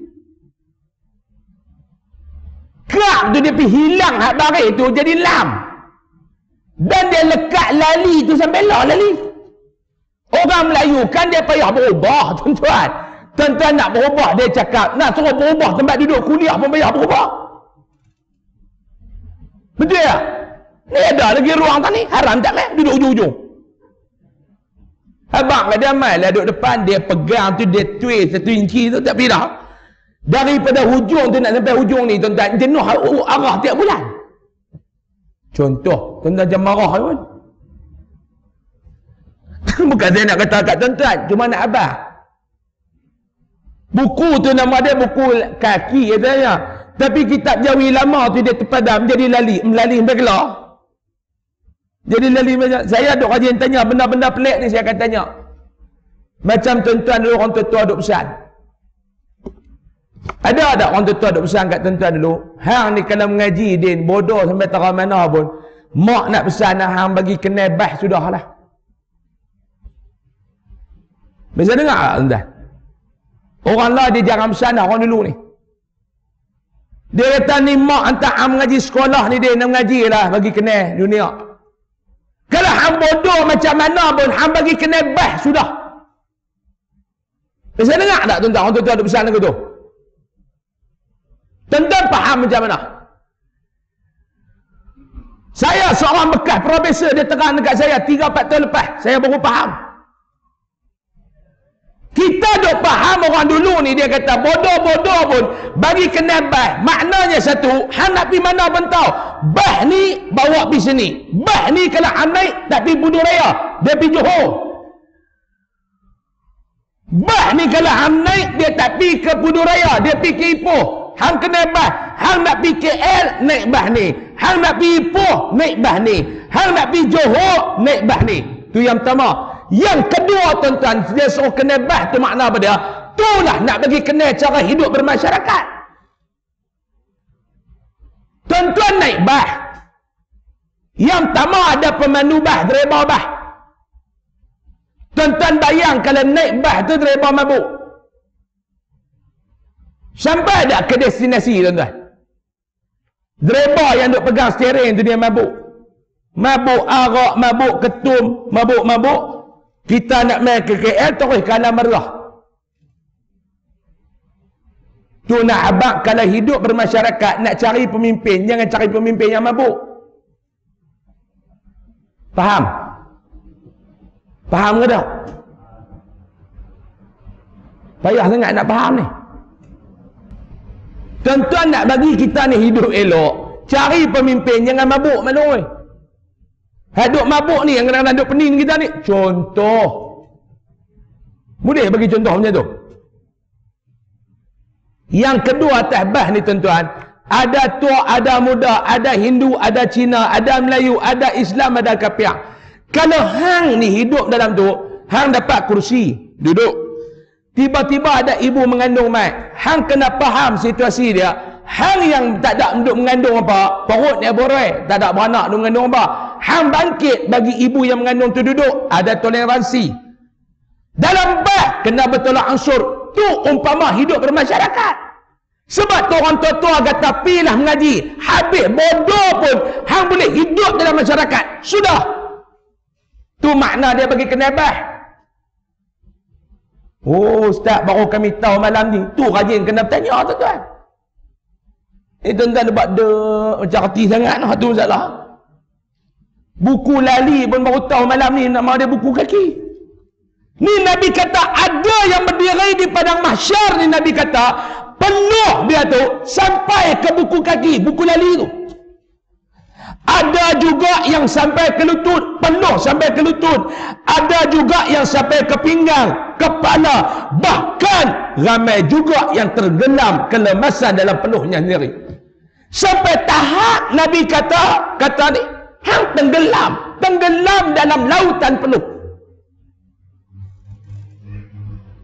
Kerap tu dia pergi hilang hak baris tu jadi lam. Dan dia lekat lali tu sampai lah lali. Orang Melayu kan dia payah berubah tuan-tuan. Tuan-tuan nak berubah dia cakap nak suruh berubah tempat duduk kuliah pun payah berubah. Betul tak? Ni ada lagi ruang tadi. Haram tak kan? Duduk ujung-ujung. Abang dia mai lah duduk depan. Dia pegang tu, dia twist 1 inci tu tak pindah. Daripada hujung tu nak sampai hujung ni tuan-tuan. Jenuh arah tiap bulan. Contoh. Tuan-tuan macam marah pun. Bukan saya nak kata kat tuan-tuan. Cuma nak abah. Buku tu nama dia buku kaki katanya. Tapi kitab Jawi lama tu dia terpadam jadi lali. Melali sampai kelar. Jadi lali macam. Saya duk rajin tanya benda-benda pelik ni saya akan tanya. Macam tuan-tuan dulu, orang tua-tua duk pesan. Ada tak orang tua-tua duk pesan kat tuan-tuan dulu? Hang ni kalau mengaji din, bodoh sampai tarah mana pun, mak nak pesan nak hang bagi kenal bah sudahlah. Bisa dengar tak tuan-tuan? Orang lah dia jarang pesan orang dulu ni. Dia kata ni mak hantar hang mengaji sekolah ni, dia nak mengaji lah bagi kenal dunia. Kalau hang bodoh macam mana pun, hang bagi kenal bah sudah. Bisa dengar tak tuan-tuan orang tua-tua duk pesan aku tu? Tuan-tuan faham macam mana? Saya seorang bekas profesor, dia terang dekat saya 3-4 tahun lepas, saya baru faham. Kita duk faham orang dulu ni, dia kata bodoh-bodoh pun bagi kenal bah. Maknanya satu, hang nak pergi mana pun tahu. Bah ni bawa pergi sini. Bah ni kalau hang naik tak pergi Budu Raya, dia pergi Johor. Bah ni kalau hang naik dia tak pergi ke Budu Raya, dia pergi ke Ipoh. Hang kena bah. Hang nak pergi KL, naik bah ni. Hang nak pergi Ipoh, naik bah ni. Hang nak pergi Johor, naik bah ni. Tu yang pertama. Yang kedua tuan-tuan, dia suruh kena bah tu makna apa dia? Itulah nak bagi kena cara hidup bermasyarakat. Tuan-tuan naik bah. Yang pertama ada pemandu bah, driver bah. Tuan-tuan bayang kalau naik bah tu driver mabuk. Sampai tak ke destinasi tuan-tuan? Driver yang duk pegang steering tu dia mabuk. Mabuk arak, mabuk ketum, mabuk-mabuk. Kita nak main ke KL terus kanan merah. Tu nak abang kalau hidup bermasyarakat, nak cari pemimpin, jangan cari pemimpin yang mabuk. Faham? Faham ke tak? Payah sangat nak faham ni. Tuan-tuan nak bagi kita ni hidup elok, cari pemimpin jangan mabuk maloi. Haduk mabuk ni yang kadang-kadang duk pening kita ni. Contoh. Boleh bagi contoh macam tu. Yang kedua atas bah ni tuan-tuan, ada tua, ada muda, ada Hindu, ada Cina, ada Melayu, ada Islam, ada kafir. Kalau hang ni hidup dalam tu, hang dapat kursi, duduk. Tiba-tiba ada ibu mengandung mai. Hang kena faham situasi dia. Hang yang tak ada duduk mengandung apa, perut dia borai, tak ada beranak duduk mengandung apa. Hang bangkit bagi ibu yang mengandung tu duduk, ada toleransi. Dalam bah kena bertolak ansur. Tu umpama hidup bermasyarakat. Sebab tu orang tua-tua kata pilah mengaji. Habis bodoh pun hang boleh hidup dalam masyarakat. Sudah. Tu makna dia bagi kena bah. Oh ustaz, baru kami tahu malam ni. Tu rajin kena bertanya tuan-tuan. Ni tuan-tuan buat macam hati sangat. Tu masalah. Buku lali pun baru tahu malam ni nama dia buku kaki. Ni Nabi kata ada yang berdiri di padang mahsyar ni, Nabi kata penuh dia tu sampai ke buku kaki, buku lali tu. Ada juga yang sampai ke lutut, penuh sampai ke lutut. Ada juga yang sampai ke pinggang, kepala. Bahkan ramai juga yang tergelam kelemasan dalam peluhnya sendiri. Sampai tahap Nabi kata ni, hang tenggelam dalam lautan penuh.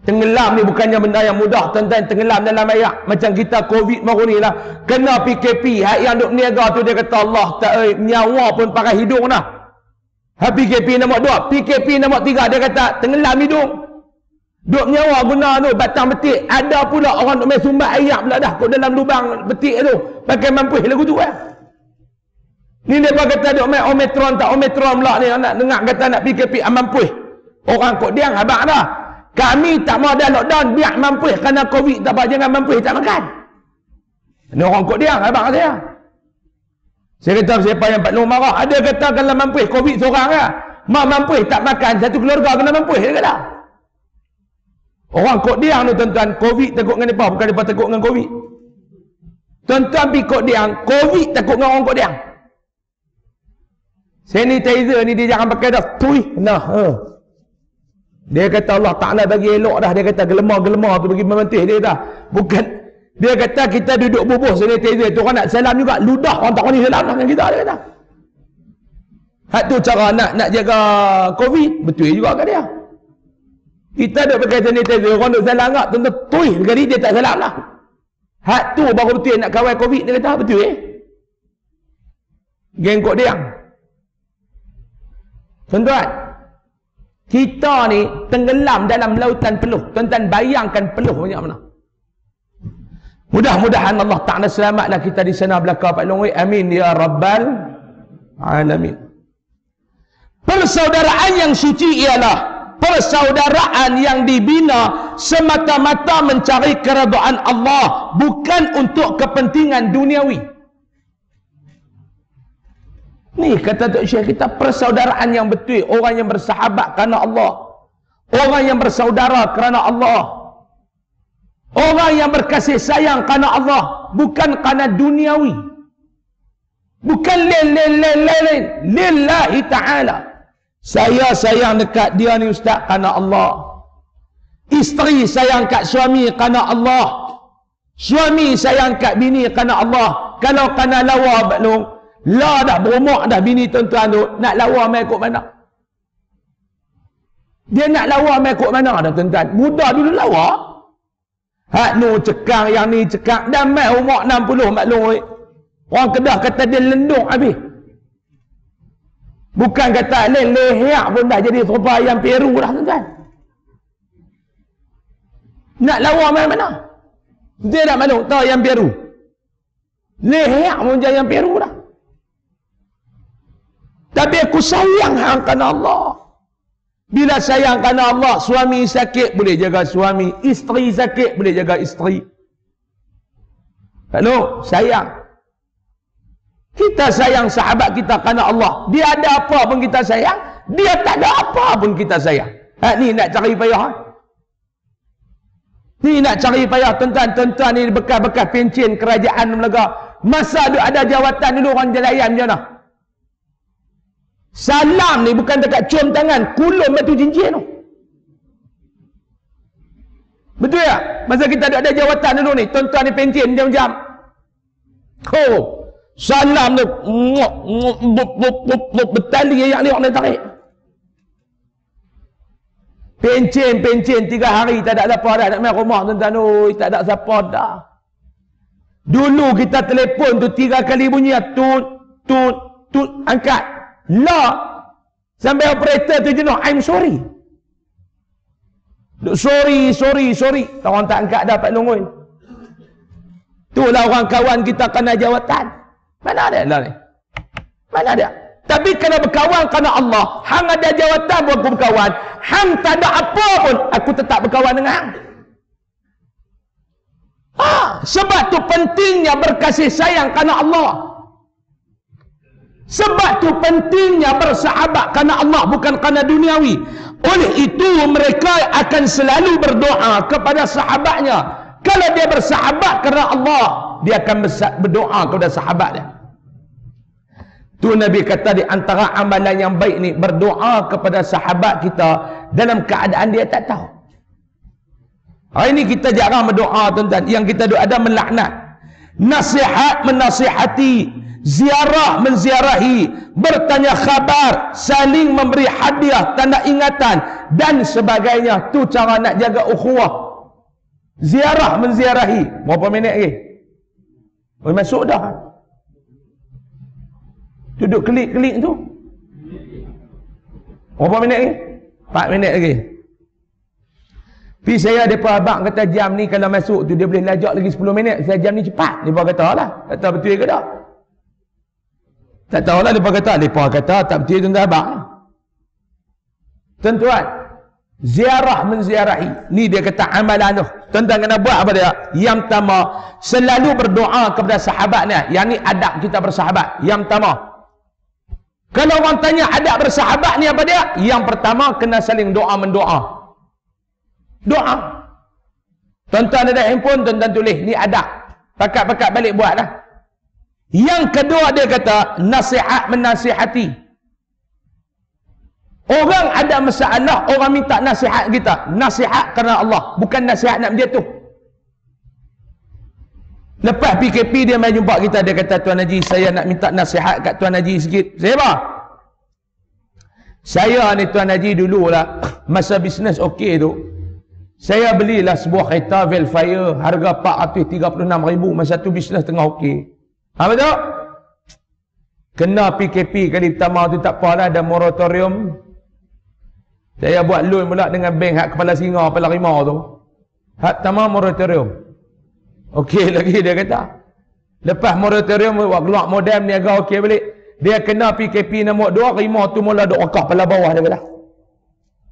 Tenggelam ni bukannya benda yang mudah tuan-tuan. Tenggelam dalam air macam kita COVID baru ni lah, kena PKP. Hak yang duk niaga tu dia kata Allah tak nyawa pun pakai hidung dah. PKP nombor 2, PKP nombor 3 dia kata tenggelam hidung. Duk nyawa guna tu batang betik. Ada pula orang duk main sumbat air pula dah kat dalam lubang betik tu pakai mampuih lagu tu Ni dia kata duk main Omicron tak Omicron pula ni, nak dengar kata nak PKP mampuih. Orang kok diang abang dah. Kami tak mau ada lockdown, biar mampuih kerana COVID tak apa, jangan mampuih tak makan. Ini orang kok dia, abang saya. Saya kata siapa yang Pak Nur marah, ada kata kalau mampuih COVID seorang lah. Mampuih tak makan, satu keluarga kena mampuih, dia kata. Orang kok dia ni tuan-tuan, COVID takut dengan apa, bukan dia takut dengan COVID. Tuan-tuan pergi kok dia, COVID takut dengan orang kok dia. Sanitizer ni dia jangan pakai dah, tuih, nah, Dia kata Allah Ta'ala bagi elok dah. Dia kata gelema-gelema tu bagi memantih dia dah. Bukan. Dia kata kita duduk bubuh sanitizer tu, orang nak salam juga. Ludah orang tak berani salam dengan kita, dia kata. Hak tu cara nak jaga COVID. Betul juga kat dia. Kita duk pakai sanitizer, orang duk salam agak, tuan-tuan, tuih sekali dia tak salam lah. Hak tu baru betul nak kawal COVID, dia kata betul geng kok dia. Tuan-tuan, kita ni tenggelam dalam lautan peluh. Tuan-tuan bayangkan peluh banyak mana. Mudah-mudahan Allah Ta'ala selamatlah kita di sana belakang Pak Long. Amin ya Rabbal Alamin. Persaudaraan yang suci ialah persaudaraan yang dibina semata-mata mencari keredaan Allah, bukan untuk kepentingan duniawi. Ni kata Tok Syekh kita, persaudaraan yang betul, orang yang bersahabat kerana Allah, orang yang bersaudara kerana Allah, orang yang berkasih sayang kerana Allah, bukan kerana duniawi, bukan lillahi ta'ala. Saya sayang dekat dia ni ustaz kerana Allah. Isteri sayang kat suami kerana Allah. Suami sayang kat bini kerana Allah. Kalau kerana lawa baklong, la dah berumur dah bini tuan-tuan tu, nak lawa mai kok mana? Dia nak lawa mai kok mana dah tuan-tuan? Muda dulu lawa. Hak nu cekang, yang ni cekang, dah mai umur 60 baklong. Orang Kedah kata dia lendung habis. Bukan kata leher pun dah jadi serupa ayam Peru dah tuan-tuan. Nak lawa main mana? Dia tak malu tahu ayam Peru. Leher pun jadi ayam Peru dah. Tapi aku sayang hang kerana Allah. Bila sayang kerana Allah, suami sakit boleh jaga suami, isteri sakit boleh jaga isteri. Kalau sayang, kita sayang sahabat kita kerana Allah. Dia ada apa pun kita sayang, dia tak ada apa pun kita sayang. Ni nak cari payah. Ni nak cari payah tuan-tuan ni bekas-bekas pencen kerajaan Melaka. Masa ada jawatan dulu orang jalayan macam mana? Salam ni bukan dekat cium tangan, kulum batu cincin tu. Betul tak? Masa kita ada jawatan dulu ni, tuan-tuan ni pencen jam-jam. Salam tu bertali yang ni orang tarik. Pencen 3 hari tak ada siapa dah nak main rumah tuan-tuan. Oi, tak ada siapa dah. Dulu kita telefon tu 3 kali bunyi, tut angkat. La. Sampai operator tu jenuh, I'm sorry. Sorry. Orang tak angkat dah Pak Long. Itulah orang kawan kita kena jawatan. Mana ada lah ni? Mana ada? Tapi kena berkawan kerana Allah. Hang ada jawatan buat aku berkawan. Hang tak ada apa pun, aku tetap berkawan dengan hang. Sebab tu pentingnya berkasih sayang kerana Allah. Sebab tu pentingnya bersahabat kerana Allah, bukan kerana duniawi. Oleh itu mereka akan selalu berdoa kepada sahabatnya. Kalau dia bersahabat kerana Allah, dia akan berdoa kepada sahabat dia. Tu Nabi kata di antara amalan yang baik ni, berdoa kepada sahabat kita dalam keadaan dia tak tahu. Hari ni kita jarang berdoa tuan-tuan. Yang kita doa ada melaknat, nasihat menasihati, ziarah menziarahi, bertanya khabar, saling memberi hadiah, tanda ingatan dan sebagainya. Tu cara nak jaga ukhuwah. Ziarah menziarahi. Berapa minit lagi? Masuk dah. Duduk klik-klik tu. Berapa minit lagi? 4 minit lagi. Tapi saya depa abang kata jam ni kalau masuk tu dia boleh lajak lagi 10 minit. Saya jam ni cepat. Depa kata lah. Tak tahu betul ke tak? Tak tahu lah depa kata tak betul tuan abang. Tuan-tuan, ziarah menziarahi. Ni dia kata amalan tu. Tuan-tuan kena buat apa dia? Yang pertama, selalu berdoa kepada sahabatnya. Yang ni adab kita bersahabat. Yang pertama, kalau orang tanya adab bersahabat ni apa dia? Yang pertama, kena saling doa mendoa. Doa. Tuan-tuan ada handphone, tuan-tuan tulis. Ni adab. Pakat-pakat balik buat lah. Yang kedua dia kata, nasihat menasihati. Orang ada masalah, orang minta nasihat kita. Nasihat kerana Allah. Bukan nasihat nak menjatuh. Lepas PKP dia main jumpa kita. Dia kata, Tuan Haji, saya nak minta nasihat kat Tuan Haji sikit. Saya apa? Saya ni Tuan Haji dululah masa bisnes okey tu, saya belilah sebuah kereta Velfire harga 436,000 masa tu bisnes tengah okey. Betul? Kena PKP kali pertama tu tak apalah, ada moratorium. Saya buat loan pula dengan bank hak kepala singa, kepala rimau tu. Hak pertama moratorium. Okey lagi dia kata. Lepas moratorium buat keluar modem niaga okey balik. Dia kena PKP nombor 2, rimau tu mula duk rekah kepala bawah dia kata.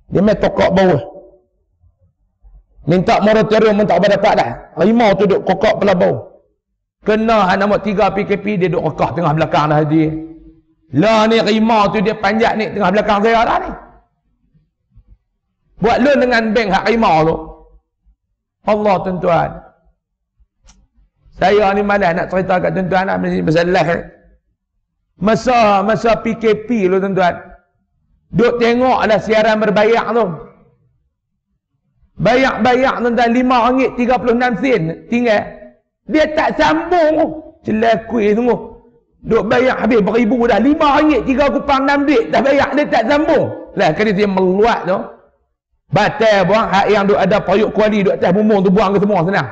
Dia main tokak bawah. Minta moratorium pun tak dapat dah. Rimau tu duk kokak kepala bawah. Kena nombor 3 PKP dia duk rekah tengah belakang dah dia. Lah ni rimau tu dia panjat ni tengah belakang saya dah ni. Buat loan dengan bank hak rimau tu. Allah tuan-tuan. Saya ni malas nak cerita kat tuan-tuan lah pasal live. Masa PKP tu tuan-tuan. Duk tengoklah siaran berbayar tu. Bayar tuan-tuan RM5.36 tinggal. Dia tak sambung. Celakui tunggu. Duk bayar habis beribu dah. RM5.36 duit dah bayar. Dia tak sambung. Lah kali dia meluat tu. Batal buang. Hak yang duk ada payuk kuali duk atas bumbung tu buang ke semua senang.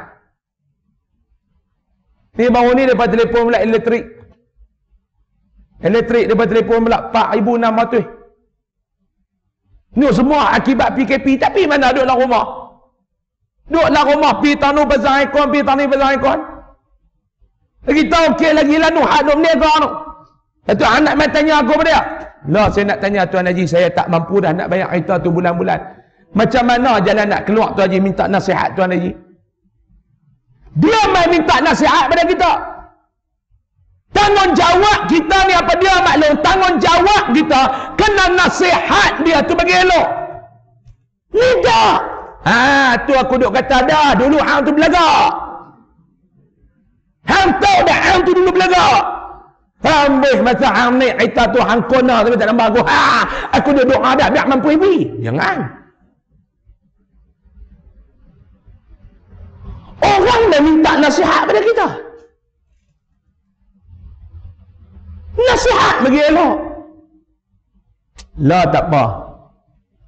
Ni baru ni dapat telefon pula elektrik. Elektrik dapat telefon pula 4,600. Ni semua akibat PKP. Tapi mana duk dalam rumah? Duk dalam rumah pi tanu pasang aircon, pi tanu pasang aircon. Kita okey lagi lah nu hak duk berniaga tu. Itu anak mai tanya aku pada dia. Lah saya nak tanya Tuan Haji, saya tak mampu dah nak bayar kereta tu bulan-bulan. Macam mana jalan nak keluar Tuan Haji, minta nasihat Tuan Haji. Dia mai minta nasihat pada kita. Tanggungjawab kita ni apa dia maklum? Tanggungjawab kita kena nasihat dia tu bagi elok. Tidak. Tu aku duk kata dah. Dulu hang tu belaga. Hang tahu dah hang tu dulu belaga. Habis masa hang naik kereta tu hang kona tapi tak nampak aku. Aku duduk ada biar mampu ibu. Jangan. Orang dah minta nasihat pada kita. Nasihat bagi elok. Lah tak apa.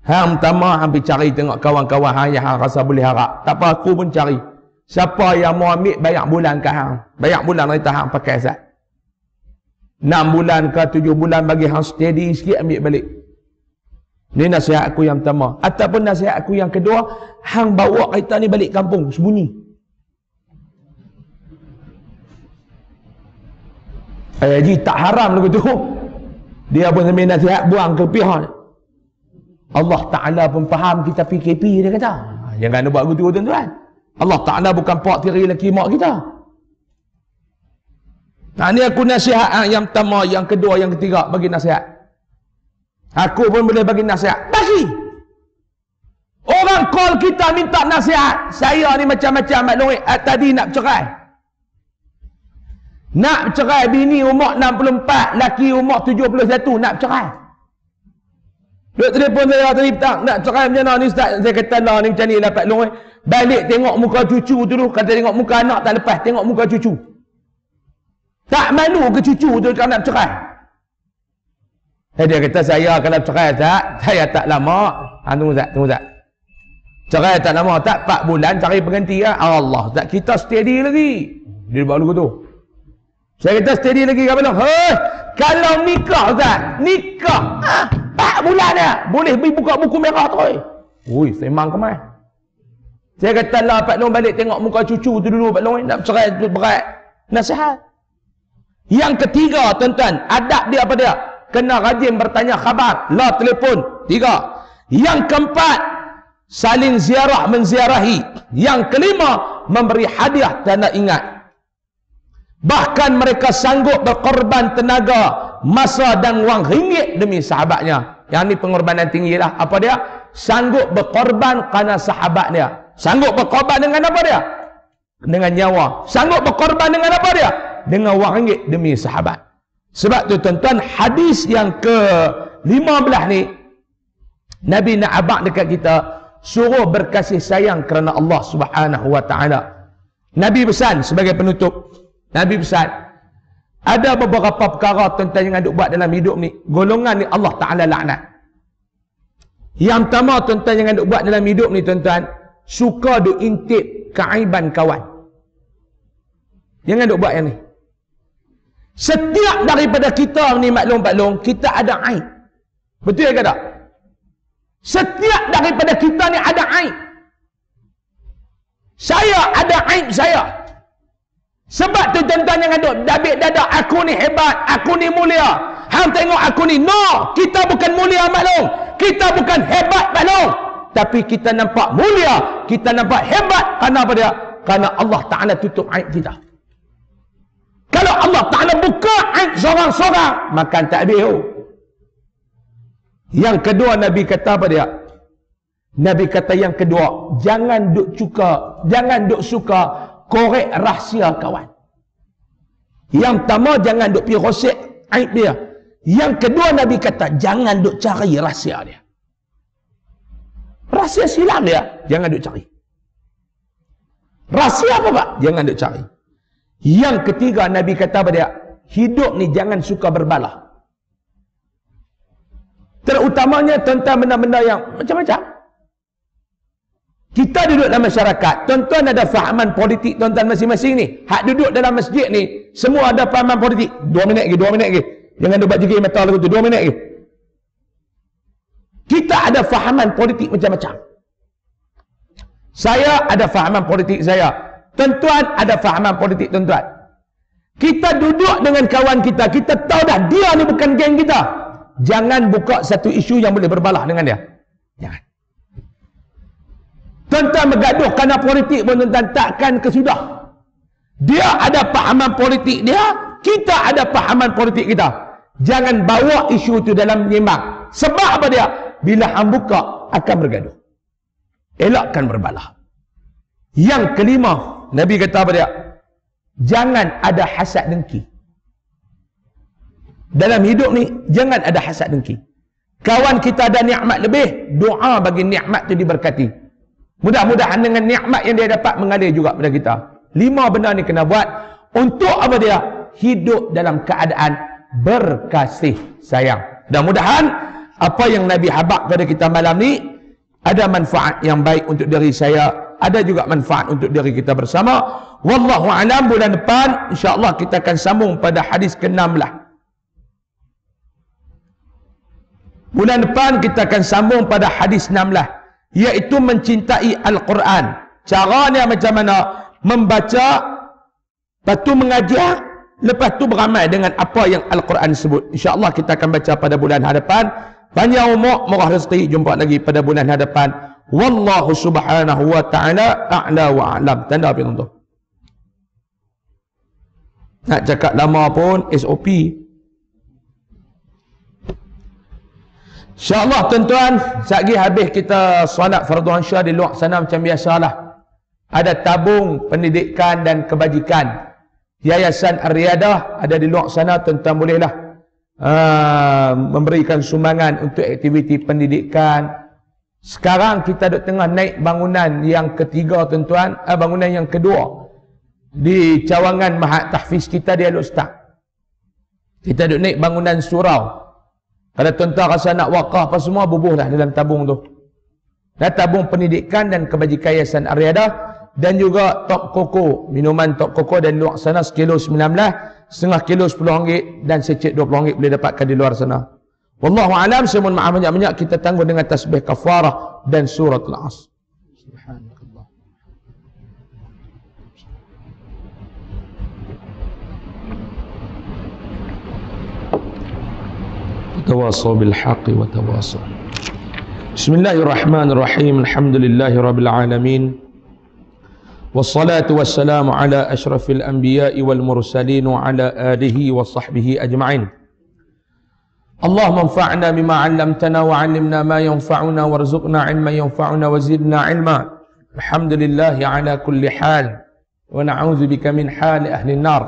Hang pertama hang pergi cari tengok kawan-kawan hang yang hang rasa boleh harap. Tak apa aku pun cari. Siapa yang mau ambil bayar bulan ke hang. Bayar bulan kereta hang pakai Zat. 6 bulan ke 7 bulan bagi hang steady sikit ambil balik. Ni nasihat aku yang pertama. Ataupun nasihat aku yang kedua, hang bawa kereta ni balik kampung sembunyi. Haji tak haram lagu tu. Dia pun sambil nasihat buang ke pihak. Allah Ta'ala pun faham kita PKP dia kata. Jangan buat gitu tuan-tuan. Allah Ta'ala bukan pak tiri lelaki mak kita. Ni aku nasihat yang pertama, yang kedua, yang ketiga bagi nasihat. Aku pun boleh bagi nasihat. Bagi. Orang call kita minta nasihat. Saya ni macam-macam maklum tadi nak bercerai. Nak bercerai bini umur 64, laki umur 71 nak bercerai. Duk telefon saya tadi petang, nak cerai macam mana ni Ustaz? Saya kata lah ni macam ni lah Pak Long. Balik tengok muka cucu tu dulu. Kata tengok muka anak tak lepas, tengok muka cucu. Tak malu ke cucu tu kalau nak bercerai? Dia kata saya kalau bercerai Ustaz, saya tak lama. Tunggu Ustaz. Cerai tak lama tak, 4 bulan cari pengganti lah. Allah Ustaz, kita steady lagi. Dia buat lagu tu. Saya kata steady lagi ke belum? Kalau nikah Ustaz, nikah 4 bulan dah boleh pergi buka buku merah terus. Ui, semang ke mai. Saya kata lah Pak Long balik tengok muka cucu tu dulu Pak Long, nak bercerai tu berat. Nasihat. Yang ketiga tuan-tuan, adab dia apa dia? Kena rajin bertanya khabar, lah telefon. 3. Yang keempat, saling ziarah menziarahi. Yang kelima, memberi hadiah tanda ingat. Bahkan mereka sanggup berkorban tenaga, masa dan wang ringgit demi sahabatnya. Yang ni pengorbanan tinggi lah. Apa dia? Sanggup berkorban kerana sahabat dia. Sanggup berkorban dengan apa dia? Dengan nyawa. Sanggup berkorban dengan apa dia? Dengan wang ringgit demi sahabat. Sebab tu tuan-tuan, hadis yang ke-15 ni, Nabi nak abang dekat kita, suruh berkasih sayang kerana Allah Subhanahu wa ta'ala. Nabi pesan sebagai penutup, Nabi pesan, ada beberapa perkara tuan-tuan yang ada buat dalam hidup ni, golongan ni Allah Ta'ala laknat. Yang pertama tuan-tuan jangan duk buat dalam hidup ni tuan-tuan, suka duk intip keaiban kawan. Jangan duk buat yang ni. Setiap daripada kita ni maklum-maklum, kita ada aib. Betul ke tak? Setiap daripada kita ni ada aib. Saya ada aib saya. Sebab tu tuan-tuan jangan duk dabik dadak, aku ni hebat, aku ni mulia. Hang tengok aku ni. No, kita bukan mulia maklum. Kita bukan hebat maklum. Tapi kita nampak mulia, kita nampak hebat. Kerana apa dia? Kerana Allah Ta'ala tutup aib kita. Kalau Allah Ta'ala buka aib seorang-seorang, makan tak habis. Yang kedua Nabi kata apa dia? Nabi kata yang kedua, jangan duk suka korek rahsia kawan. Yang pertama, jangan duk pergi rosek aib dia. Yang kedua Nabi kata, jangan duk cari rahsia dia. Rahsia silap dia, jangan duk cari. Rahsia apa pak? Jangan duk cari. Yang ketiga Nabi kata apa dia? Hidup ni jangan suka berbalah. Terutamanya tentang benda-benda yang macam-macam. Kita duduk dalam masyarakat, tuan-tuan ada fahaman politik tuan-tuan masing-masing ni. Hak duduk dalam masjid ni, semua ada fahaman politik. 2 minit lagi. Jangan duk jegi mata lagu tu, 2 minit lagi. Kita ada fahaman politik macam-macam. Saya ada fahaman politik saya. Tuan-tuan ada fahaman politik tuan-tuan. Kita duduk dengan kawan kita, kita tahu dah dia ni bukan geng kita. Jangan buka satu isu yang boleh berbalah dengan dia. Jangan. Tuan-tuan bergaduh kerana politik pun tuan-tuan takkan kesudah. Dia ada fahaman politik dia, kita ada fahaman politik kita. Jangan bawa isu itu dalam menyembang. Sebab apa dia? Bila hang buka akan bergaduh. Elakkan berbalah. Yang kelima, Nabi kata apa dia? Jangan ada hasad dengki. Dalam hidup ni jangan ada hasad dengki. Kawan kita ada nikmat lebih, doa bagi nikmat itu diberkati. Mudah-mudahan dengan nikmat yang dia dapat mengalir juga pada kita. 5 benda ni kena buat untuk apa dia? Hidup dalam keadaan berkasih sayang. Mudah-mudahan apa yang Nabi habaq kepada kita malam ni ada manfaat yang baik untuk diri saya, ada juga manfaat untuk diri kita bersama. Wallahu a'lam. Bulan depan insya-Allah kita akan sambung pada hadis ke-16. Bulan depan kita akan sambung pada hadis 16, iaitu mencintai Al-Quran. Caranya macam mana? Membaca, lepas tu mengajar, lepas tu beramal dengan apa yang Al-Quran sebut. InsyaAllah kita akan baca pada bulan hadapan. Panjang umur, murah rezeki. Jumpa lagi pada bulan hadapan. Wallahu subhanahu wa ta'ala a'la wa a'lam. Tanda apa tuan-tuan? Nak cakap lama pun SOP. InsyaAllah tuan-tuan, sekejap habis kita solat fardu Isya di luar sana macam biasalah. Ada tabung pendidikan dan kebajikan. Yayasan Ar-Riyadah ada di luar sana, tuan-tuan bolehlah memberikan sumbangan untuk aktiviti pendidikan. Sekarang kita duk tengah naik bangunan yang ketiga tuan-tuan, bangunan yang kedua di cawangan Mahat Tahfiz kita di Al-Ustaz. Kita duk naik bangunan surau. Kalau tuan-tuan rasa nak wakaf apa semua, bubuhlah dalam tabung tu. Dan tabung pendidikan dan kebajikan Yayasan Ar-Riyadah. Dan juga Tok Koko, minuman Tok Koko dan luar sana sekilo 19, setengah kilo RM10 dan secik RM20 boleh dapatkan di luar sana. Wallahu a'lam. Saya mohon maaf banyak-banyak. Kita tangguh dengan tasbih kafarah dan surat Al-Asr. Subhanallah. Tawasaw bil haqqi wa tawasaw. Bismillahirrahmanirrahim. Alhamdulillahi rabbil alamin. والصلاة والسلام على أشرف الأنبياء والمرسلين وعلى آله وصحبه أجمعين. اللهم انفعنا بما علمتنا وعلمنا ما ينفعنا وارزقنا علما ينفعنا وزدنا علما. الحمد لله على كل حال ونعوذ بك من حال أهل النار.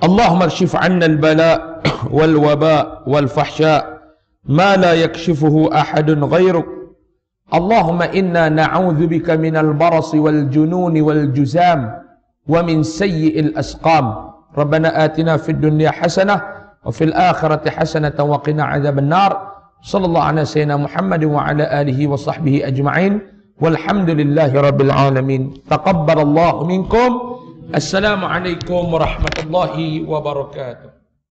اللهم اكشف عنا البلاء والوباء والفحشاء ما لا يكشفه أحد غيرك. اللهم إنا نعوذ بك من البرص والجنون والجزام ومن سيء الأسقام. ربنا آتنا في الدنيا حسنة وفي الآخرة حسنة وقنا عذاب النار. Sallallahu alaihi wasallam Muhammad wa ala alihi wa sahbihi ajma'in. Walhamdulillahi rabbil alamin. Taqabbalallahu minkum. Assalamualaikum warahmatullahi wabarakatuh.